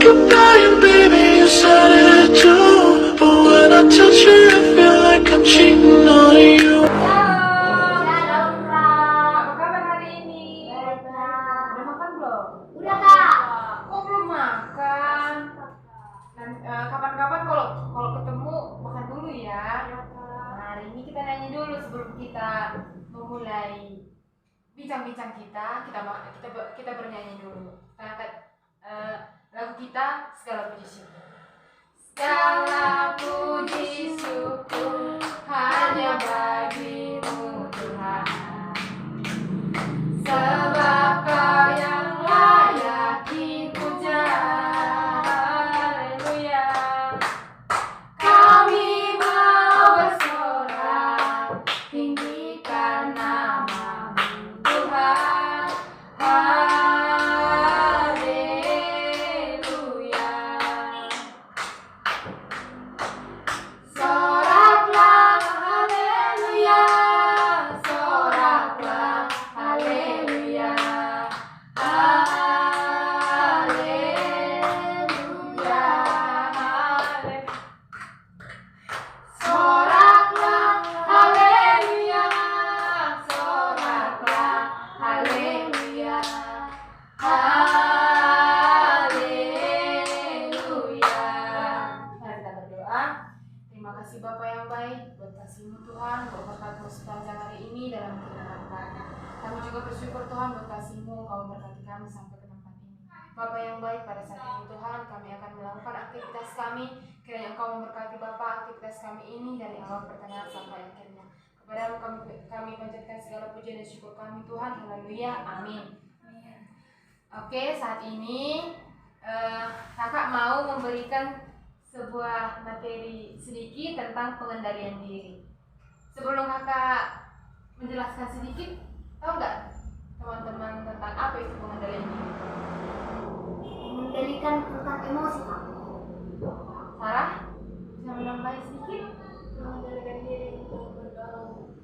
goodbye and baby you said it too. But when I touch you I feel like I'm cheating on you. Shalom Kak, apa kabar hari ini? Baik Kak. Udah makan belum? Udah Kak. Kok belum makan? Kapan-kapan kalau ketemu makan dulu ya. Nah, hari ini kita nyanyi dulu sebelum kita memulai bincang-bincang kita bernyanyi dulu. Kita angkat lagu kita segala puji syukur. Segala puji syukur hanya bagimu Tuhan, sebab Kau yang layak dipuja. Haleluya. Kami mau bersorak, tinggikan nama-Mu Tuhan. Haleluya. Soraklah haleluya, soraklah haleluya, haleluya, soraklah haleluya, soraklah haleluya, haleluya. Mari kita berdoa. Terima kasih Bapa yang baik buat kasih-Mu Tuhan, buat berkat-Mu sepanjang hari ini dalam kehidupan kami. Kami juga bersyukur Tuhan buat kasih-Mu, Kau memberkati kami sampai ke tempat ini. Bapa yang baik, pada saat ini Tuhan kami akan melakukan aktivitas kami. Kiranya Engkau memberkati Bapa aktivitas kami ini dari awal pertengahan sampai akhirnya. Kepada-Mu kami panjatkan segala puji dan syukur kami Tuhan. Haleluya, amin. Oke, saat ini kakak mau memberikan sebuah materi sedikit tentang pengendalian diri. Sebelum kakak menjelaskan sedikit, tahu nggak teman-teman tentang apa itu pengendalian diri? Mengendalikan tentang emosi Kak. Sarah, bisa menambahi sedikit? Mengendalikan diri untuk bergaul.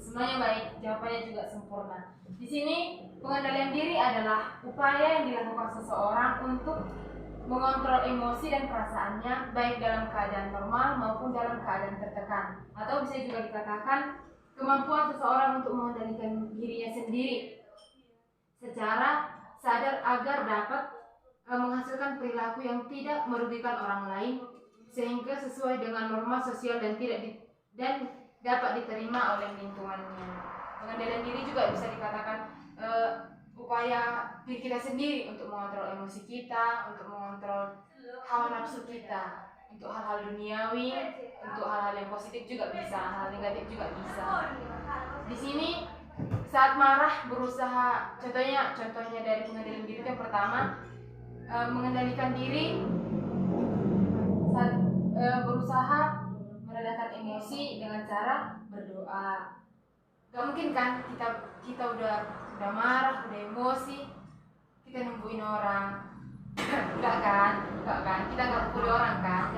Semuanya baik, jawabannya juga sempurna. Di sini pengendalian diri adalah upaya yang dilakukan seseorang untuk mengontrol emosi dan perasaannya baik dalam keadaan normal maupun dalam keadaan tertekan, atau bisa juga dikatakan kemampuan seseorang untuk mengendalikan dirinya sendiri secara sadar agar dapat menghasilkan perilaku yang tidak merugikan orang lain sehingga sesuai dengan norma sosial dan dapat diterima oleh lingkungannya. Pengendalian diri juga bisa dikatakan upaya diri kita sendiri untuk mengontrol emosi kita, untuk mengontrol hawa nafsu kita, untuk hal-hal duniawi, untuk hal-hal yang positif juga bisa, hal negatif juga bisa. Di sini saat marah berusaha, contohnya dari pengendalian diri yang pertama, mengendalikan diri saat berusaha meredakan emosi dengan cara berdoa. Gak mungkin kan kita udah marah, udah emosi, kita nungguin orang. Enggak kan? Kita nggak nungguin orang kan?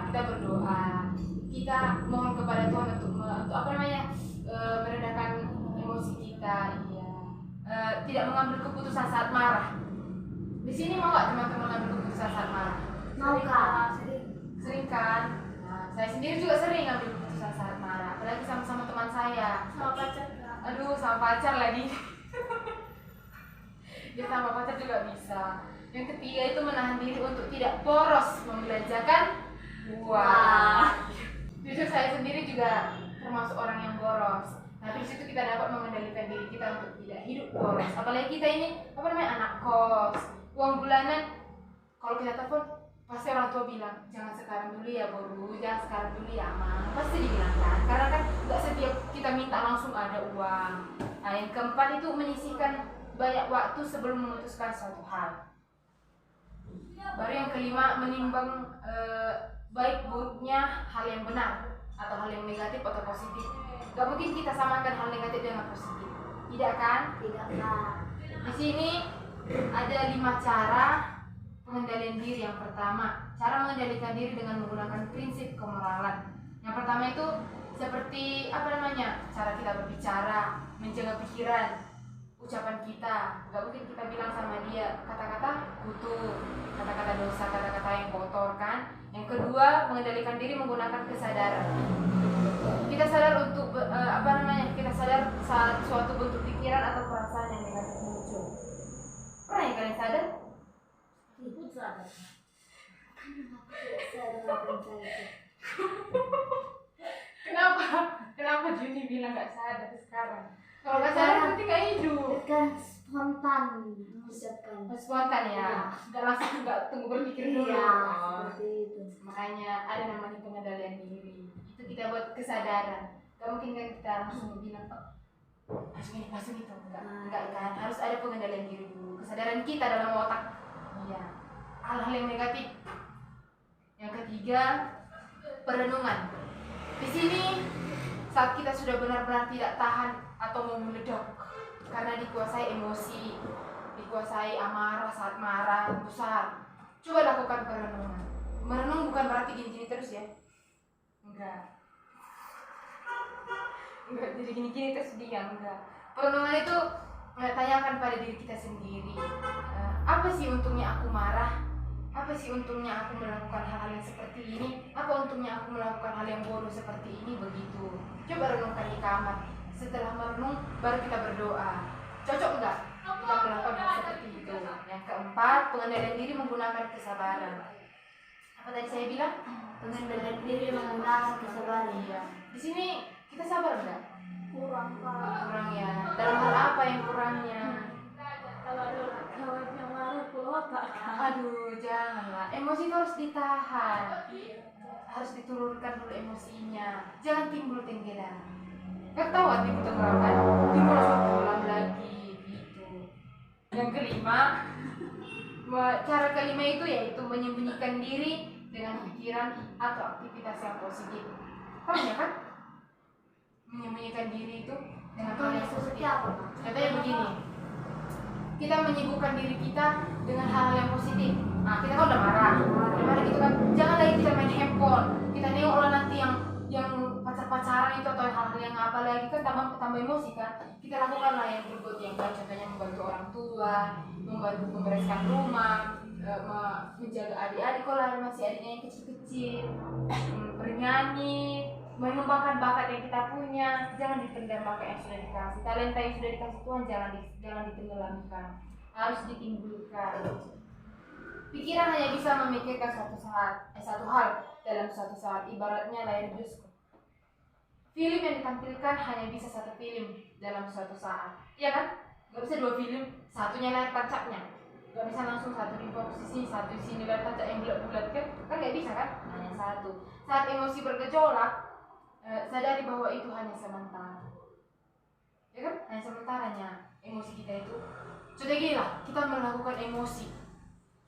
Kita berdoa, kita mohon kepada Tuhan untuk meredakan emosi kita. Tidak mengambil keputusan saat marah. Di sini mau nggak teman-teman mengambil keputusan saat marah? Mau Kak? Sering kan? Nah, saya sendiri juga sering ngambil keputusan saat marah, apalagi sama teman saya. Sama pacar Kak. Aduh, sama pacar lagi. Dia sama pacar juga bisa. Yang ketiga itu menahan diri untuk tidak boros membelanjakan uang. Jujur saya sendiri juga termasuk orang yang boros. Nah, di situ kita dapat mengendalikan diri kita untuk tidak hidup boros. Apalagi kita ini anak kos. Uang bulanan kalau kita telepon pasti orang tua bilang jangan sekarang dulu ya Boru, jangan sekarang dulu ya Amang. Pasti dibilang kan, karena kan nggak setiap kita minta langsung ada uang. Nah, yang keempat itu menyisihkan banyak waktu sebelum memutuskan suatu hal. Baru yang kelima menimbang baik buruknya hal yang benar atau hal yang negatif atau positif. Gak mungkin kita samakan hal negatif dengan positif, tidak kan? Tidak Kak. Di sini ada 5 cara pengendalian diri. Yang pertama, cara mengendalikan diri dengan menggunakan prinsip kemoralan. Yang pertama itu seperti cara kita berbicara, menjaga pikiran, ucapan kita. Gak mungkin kita bilang sama dia kata-kata kutuk, kata-kata dosa, kata-kata yang kotor kan. Yang kedua, mengendalikan diri menggunakan kesadaran. Kita sadar untuk kita sadar saat suatu bentuk pikiran atau perasaan yang negatif muncul. Pernah ya kalian sadar? Ibu sadar. Sadar apa yang saya itu? Kenapa Juni bilang gak sadar sekarang? Kalau gak sadar berarti gak hidup. Kan spontan mengucapkan. Spontan ya, gak langsung gak tunggu berpikir dulu. Iya, Oh. seperti itu. Makanya ada namanya pengendalian diri. Itu kita buat kesadaran. Gak mungkin kan kita langsung bilang langsung itu. Enggak kan, harus ada pengendalian diri dulu. Kesadaran kita dalam otak. Iya. Hal-hal yang negatif. Yang ketiga, perenungan. Di sini saat kita sudah benar-benar tidak tahan atau mau meledak karena dikuasai emosi, dikuasai amarah saat marah besar, coba lakukan perenungan. Merenung bukan berarti gini-gini terus ya, enggak jadi gini-gini terus diam, enggak. Perenungan itu tanyakan pada diri kita sendiri, apa sih untungnya aku marah? Apa sih untungnya aku melakukan hal-hal yang seperti ini? Apa untungnya aku melakukan hal yang bodoh seperti ini? Begitu. Coba renungkan di kamar. Setelah merenung, baru kita berdoa. Cocok enggak kita melakukan hal seperti itu? Yang keempat, pengendalian diri menggunakan kesabaran. Apa tadi saya bilang? Pengendalian diri menggunakan kesabaran. Iya. Di sini kita sabar enggak? Kurang Pak. Kurang ya. Dalam hal apa yang kurangnya? Kalau ada kawan yang marah keluar tak. Aduh, janganlah. Emosi itu harus ditahan. Harus diturunkan dulu emosinya. Jangan timbul tenggelam. Ketawa timbul tenggelam kan? Timbul langsung tenggelam lagi gitu. Yang kelima, cara kelima itu yaitu menyembunyikan diri dengan pikiran atau aktivitas yang positif. Paham ya kan? Menyembunyikan diri itu dengan hal yang Seperti positif. apa Pak? Contohnya begini, kita menyibukkan diri kita dengan hal-hal yang positif. Nah, kita kan udah marah gitu kan. Jangan lagi kita main handphone. Kita nengoklah nanti yang pacar-pacaran itu atau hal-hal yang apa lagi kan tambah emosi kan. Kita lakukanlah yang berbuat yang baik, contohnya membantu orang tua, membantu membereskan rumah, menjaga adik-adik kalau ada masih adiknya yang kecil-kecil, bernyanyi, mengembangkan bakat yang kita punya. Jangan dipendam bakat yang sudah dikasih, talenta yang sudah dikasih Tuhan jangan ditenggelamkan, harus ditimbulkan. Pikiran hanya bisa memikirkan satu hal dalam suatu saat, ibaratnya layar bioskop. Film yang ditampilkan hanya bisa satu film dalam suatu saat, iya kan? Gak bisa dua film, satunya layar tancapnya. Gak bisa langsung satu di posisi, satu di sini layar tancap yang bulat-bulat kan gak bisa kan? Hanya satu. Saat emosi bergejolak, sadari bahwa itu hanya sementara, ya kan? Hanya sementaranya emosi kita itu. Sudah gini lah, kita melakukan emosi.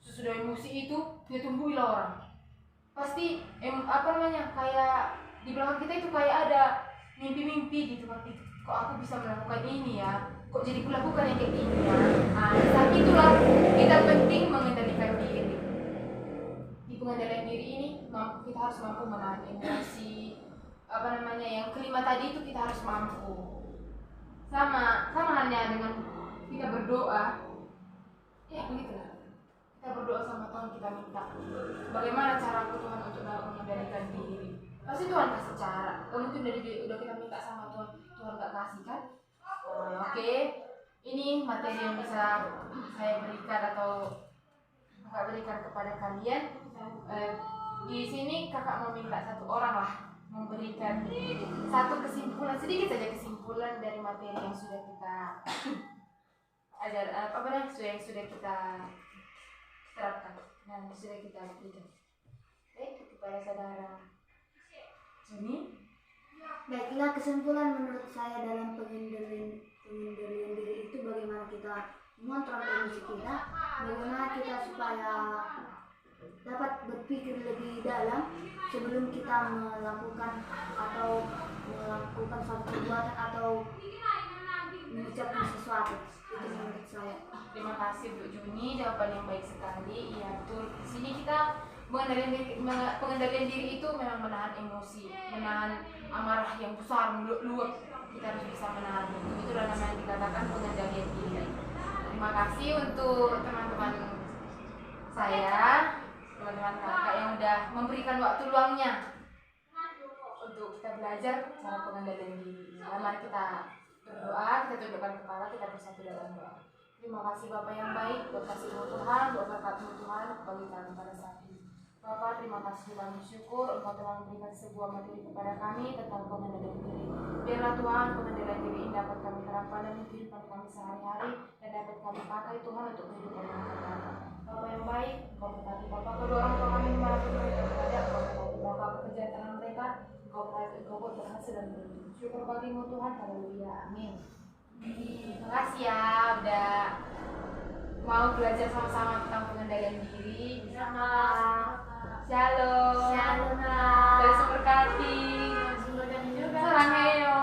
Sesudah emosi itu dia tumbuhilah orang. Pasti kayak di belakang kita itu kayak ada mimpi-mimpi gitu kan. Kok aku bisa melakukan ini ya? Kok jadi kulakukan yang kayak gini ya? Nah, saat itulah kita penting mengendalikan diri. Di pengendalian diri ini kita harus mampu menahan emosi. Yang kelima tadi itu kita harus mampu. Sama halnya dengan kita berdoa. Ya begitulah. Kita berdoa sama Tuhan, kita minta bagaimana caraku Tuhan untuk mengendalikan diri. Pasti Tuhan kasih cara. Kalau mungkin udah kita minta sama Tuhan gak kasih kan? Oke. Ini materi yang bisa saya berikan atau kakak berikan kepada kalian. Di sini kakak mau minta satu orang lah memberikan satu kesimpulan, sedikit saja kesimpulan dari materi yang sudah kita yang sudah kita terapkan dan sudah kita berikan. Baik, kepada saudara Juni. Baiklah, kesimpulan menurut saya dalam pengendalian diri itu bagaimana kita mengontrol emosi kita, bagaimana kita supaya dapat berpikir lebih dalam sebelum kita melakukan suatu perbuatan atau mengucapkan sesuatu. Itu menurut saya. Terima kasih Bu Juni, jawaban yang baik sekali. Iya betul. Di sini kita pengendalian diri itu memang menahan emosi, menahan amarah yang besar, meluap kita harus bisa menahan itu. Itulah nama yang dikatakan pengendalian diri. Terima kasih untuk teman-teman saya, teman-teman kakak yang udah memberikan waktu luangnya untuk kita belajar cara pengendalian diri. Mari kita berdoa, kita tundukkan kepala, kita bersatu dalam doa. Terima kasih Bapak yang baik, buat kasih-Mu Tuhan, buat berkat-Mu Tuhan bagi kami pada saat ini. Bapak, terima kasih dan bersyukur Engkau telah memberikan sebuah materi kepada kami tentang pengendalian diri. Biarlah Tuhan pengendalian diri ini dapat kami terapkan dalam kehidupan kami sehari-hari dan dapat kami pakai Tuhan untuk kehidupan yang akan datang. Bapak yang baik, Engkau berkati Bapak kedua orang tua kami dimanapun mereka berada, Engkau berkati Bapak pekerjaan tangan mereka, Engkau berkati Engkau buat berhasil dan beruntung. Syukur bagi-Mu Tuhan, haleluya, amin. Terima kasih ya udah mau belajar sama-sama tentang pengendalian diri. Bisa Shalom. Shalom. Tuhan berkati. Juga. Sarang heyo.